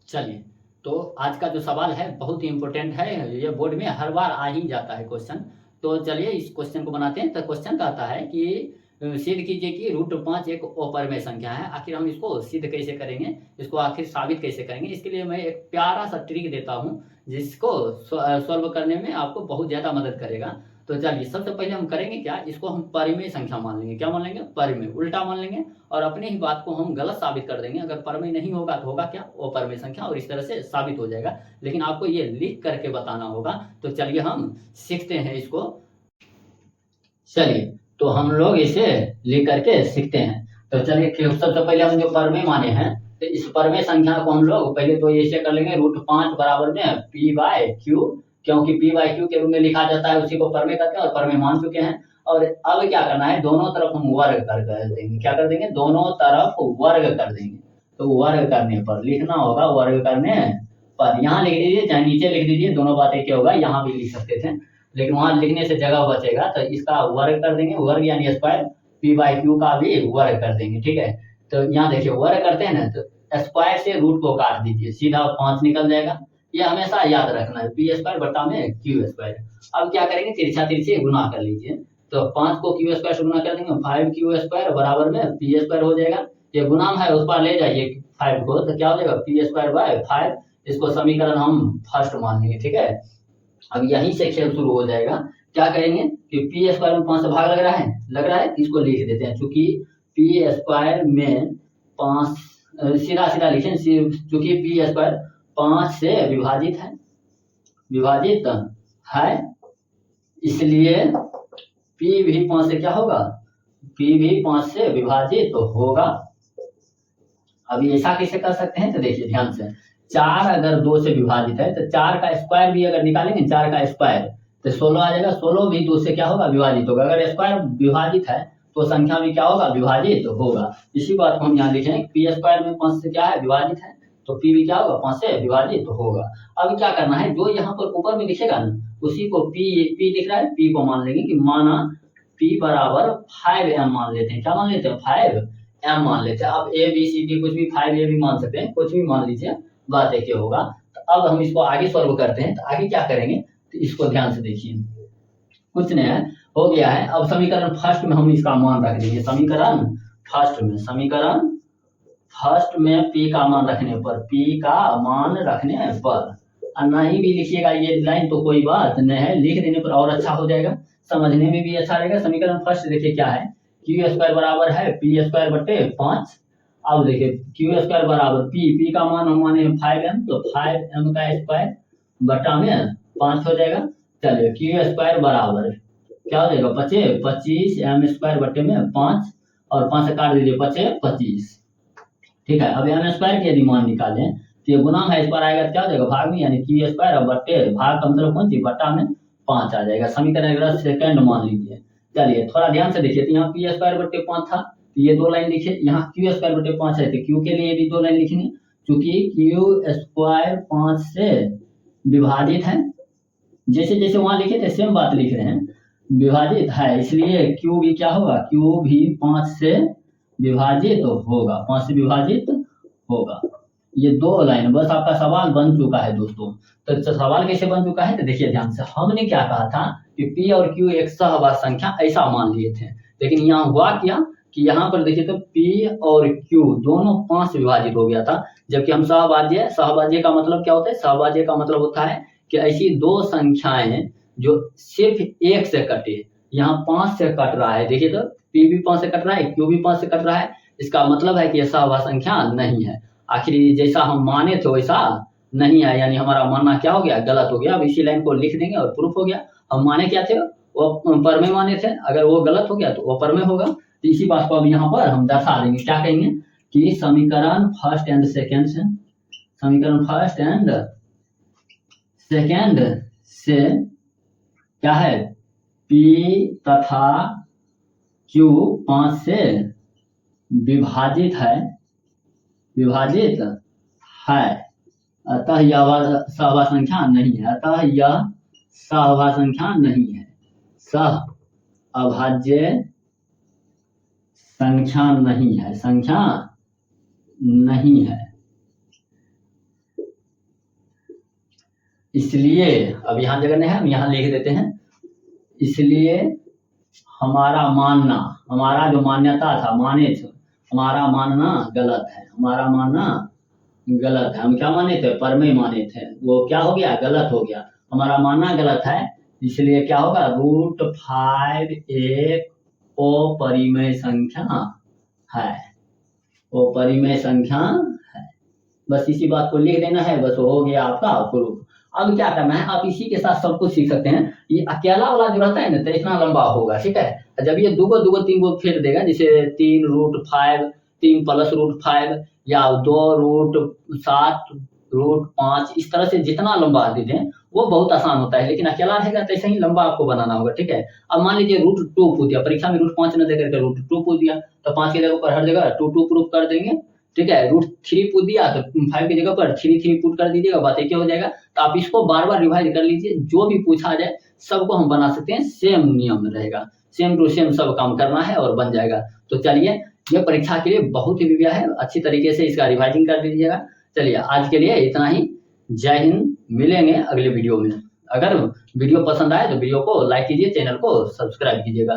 चलिए, तो आज का जो सवाल है बहुत ही इम्पोर्टेंट है, ये बोर्ड में हर बार आ ही जाता है क्वेश्चन। तो चलिए इस क्वेश्चन को बनाते हैं। तो क्वेश्चन कहता है कि सिद्ध कीजिए कि √5 एक अपरिमेय संख्या है। आखिर हम इसको सिद्ध कैसे करेंगे, इसको आखिर साबित कैसे करेंगे, इसके लिए मैं एक प्यारा सा ट्रिक देता हूँ जिसको सॉल्व करने में आपको बहुत ज़्यादा मदद करेगा। तो चलिए सबसे पहले हम करेंगे क्या, इसको हम परिमेय संख्या मान लेंगे। क्या मान लेंगे? परिमेय, उल्टा मान लेंगे और अपनी ही बात को हम गलत साबित कर देंगे। अगर परिमेय नहीं होगा तो होगा क्या? अपरिमेय संख्या, और इस तरह से साबित हो जाएगा। लेकिन आपको ये लिख करके बताना होगा। तो चलिए हम सीखते हैं इसको। चलिए तो हम लोग इसे लिख करके सीखते हैं। तो चलिए सबसे पहले हम जो परिमेय माने हैं, तो इस परिमेय संख्या को हम लोग पहले तो ऐसे कर लेंगे, √5 बराबर में p/q, क्योंकि p/q के रूप में लिखा जाता है, उसी को परिमेय कहते हैं और परिमेय मान चुके हैं। और अब क्या करना है, दोनों तरफ हम वर्ग कर देंगे। क्या कर देंगे? दोनों तरफ वर्ग कर देंगे। तो वर्ग करने पर लिखना होगा, वर्ग करने पर यहाँ लिख दीजिए, चाहे नीचे लिख दीजिए, दोनों बातें क्या होगा, यहाँ भी लिख सकते थे लेकिन वहां लिखने से जगह बचेगा। तो इसका वर्ग कर देंगे, वर्ग यानी स्क्वायर, p/q का भी वर्ग कर देंगे। ठीक है, तो यहाँ देखिए वर्ग करते हैं ना, तो स्क्वायर से रूट को काट दीजिए, सीधा 5 निकल जाएगा। ये हमेशा याद रखना है, p² बटा में q²। अब क्या करेंगे, तिरछा तिरछी गुना कर लीजिए। तो 5 को q² से गुना कर देंगे, 5q² बराबर में p² हो जाएगा। ये गुणाम है, उस पर ले जाइए 5 को, तो क्या हो जाएगा, p²/5। इसको समीकरण हम फर्स्ट मान लेंगे। ठीक है, अब यहीं से खेल शुरू हो जाएगा। क्या करेंगे कि p² में 5 से भाग लग रहा है, इसको लिख देते हैं। चूंकि p² में 5 सीधा सीधा लिखें, चूंकि p² 5 से विभाजित है, इसलिए p भी 5 से क्या होगा, p भी 5 से विभाजित होगा। अभी ऐसा कैसे कर सकते हैं, तो देखिए ध्यान से, 4 अगर 2 से विभाजित है तो 4 का स्क्वायर भी अगर निकालेंगे, 4 का स्क्वायर तो 16 आ जाएगा। 16 भी 2 से क्या होगा, विभाजित होगा। अगर स्क्वायर विभाजित है तो संख्या भी क्या होगा, विभाजित होगा। इसी बात को हम यहाँ लिखें, p² में 5 से क्या है, विभाजित है, तो p भी क्या होगा, 5 से विभाजित होगा। अब क्या करना है, जो यहाँ पर ऊपर में लिखेगा ना, उसी को p दिख रहा है, p को मान लेंगे कि माना p बराबर 5m मान लेते हैं। क्या मान लेते हैं, 5m मान लेते हैं। अब a b c d कुछ भी 5a भी मान सकते हैं, कुछ भी मान लीजिए, बात एक होगा। तो अब हम इसको आगे सॉल्व करते हैं। तो आगे क्या करेंगे, तो इसको ध्यान से देखिए, कुछ नहीं है, हो गया है। अब समीकरण फर्स्ट में हम इसका मान रख देंगे। समीकरण फर्स्ट में p का मान रखने पर, और नहीं भी लिखिएगा ये लाइन तो कोई बात नहीं है, लिख देने पर और अच्छा हो जाएगा, समझने में भी अच्छा रहेगा। समीकरण फर्स्ट देखिए क्या है, q² बराबर है p²/5। अब देखिए q² बराबर p का मान हम माने 5m, तो 5m का स्क्वायर बटा में 5 हो जाएगा। चलिए q² बराबर क्या हो जाएगा, 25m² बटे में 5, और 5 से काट दीजिए, 25। ठीक है, अब m² की यदि मान निकालें तो ये गुना है, इस पर आएगा क्या हो जाएगा, भाग में, यानी q² और बटे भाग का मतलब कौन सी, बटा में 5 आ जाएगा। समीकरण सेकंड मान लीजिए। चलिए थोड़ा ध्यान से देखिए, तो यहाँ p² बटे 5 था, तो ये 2 लाइन लिखिए। यहाँ q² बटे 5 है, तो q के लिए भी 2 लाइन लिखेंगे, क्योंकि q² 5 से विभाजित है। जैसे जैसे वहां लिखे थे सेम बात लिख रहे हैं, विभाजित है, इसलिए q भी क्या होगा, q भी 5 से विभाजित होगा, 5 से विभाजित होगा। ये 2 लाइन बस आपका सवाल बन चुका है दोस्तों। तो सवाल कैसे बन चुका है, तो देखिए ध्यान से, हमने क्या कहा था कि p और q एक सहवास संख्या ऐसा मान लिए थे, लेकिन यहाँ हुआ क्या कि यहाँ पर देखिए तो p और q दोनों 5 से विभाजित हो गया था। जबकि हम सहभाज्य का मतलब क्या होता है, सहभाज्य का मतलब होता है कि ऐसी 2 संख्याएं जो सिर्फ 1 से कटे, यहाँ 5 से कट रहा है। देखिए तो p भी 5 से कट रहा है, q भी 5 से कट रहा है, इसका मतलब है कि यह सहवास संख्या नहीं है। आखिर जैसा हम माने थे वैसा नहीं है, यानी हमारा मानना क्या हो गया, गलत हो गया। अब इसी लाइन को लिख देंगे और प्रूफ हो गया। हम माने क्या थे, वो परमेय माने थे, अगर वो गलत हो गया तो वो परमेय होगा। तो इसी बात को अब यहाँ पर हम दर्शा देंगे। क्या कहेंगे कि समीकरण फर्स्ट एंड सेकेंड से क्या है, p तथा q 5 से विभाजित है, अतः यह सहवास संख्या नहीं है, सहअभाज्य संख्या नहीं है। इसलिए अब यहाँ जगह नहीं है, हम यहाँ लिख देते हैं, इसलिए हमारा मानना, हमारा जो मान्यता था, माने थे, हमारा मानना गलत है, हमारा मानना गलत है। हम क्या माने थे? परमेय माने थे, वो क्या हो गया? गलत हो गया। हमारा मानना गलत है, इसलिए क्या होगा? √5 एक अपरिमेय संख्या है, अपरिमेय संख्या है। बस इसी बात को लिख देना है, बस हो गया आपका प्रूफ। अब क्या करना है, आप इसी के साथ सब कुछ सीख सकते हैं। ये अकेला वाला जो रहता है ना, तो इतना लंबा होगा, ठीक है। जब ये दो दो तीन को फेर देगा, जैसे 3√5, 3 + √5 या 2√7, √5, इस तरह से जितना लंबा दे दें वो बहुत आसान होता है। लेकिन अकेला रहेगा तो ऐसे ही लंबा आपको बनाना होगा, ठीक है। अब मान लीजिए √2 पूछ दिया, परीक्षा में √5 न देकर के √2 पूछ दिया, तो 5 की जगह पर हर जगह 2 प्रूफ कर देंगे, ठीक है। √3 पूछ दिया तो 5 की जगह पर 3 पुट कर दीजिएगा, बात एक ही हो जाएगा। तो आप इसको बार बार रिवाइज कर लीजिए, जो भी पूछा जाए सबको हम बना सकते हैं, सेम नियम रहेगा, सेम टू सेम सब काम करना है और बन जाएगा। तो चलिए, ये परीक्षा के लिए बहुत ही बढ़िया है, अच्छी तरीके से इसका रिवाइजिंग कर लीजिएगा। चलिए आज के लिए इतना ही, जय हिंद, मिलेंगे अगले वीडियो में। अगर वीडियो पसंद आए तो वीडियो को लाइक कीजिए, चैनल को सब्सक्राइब कीजिएगा।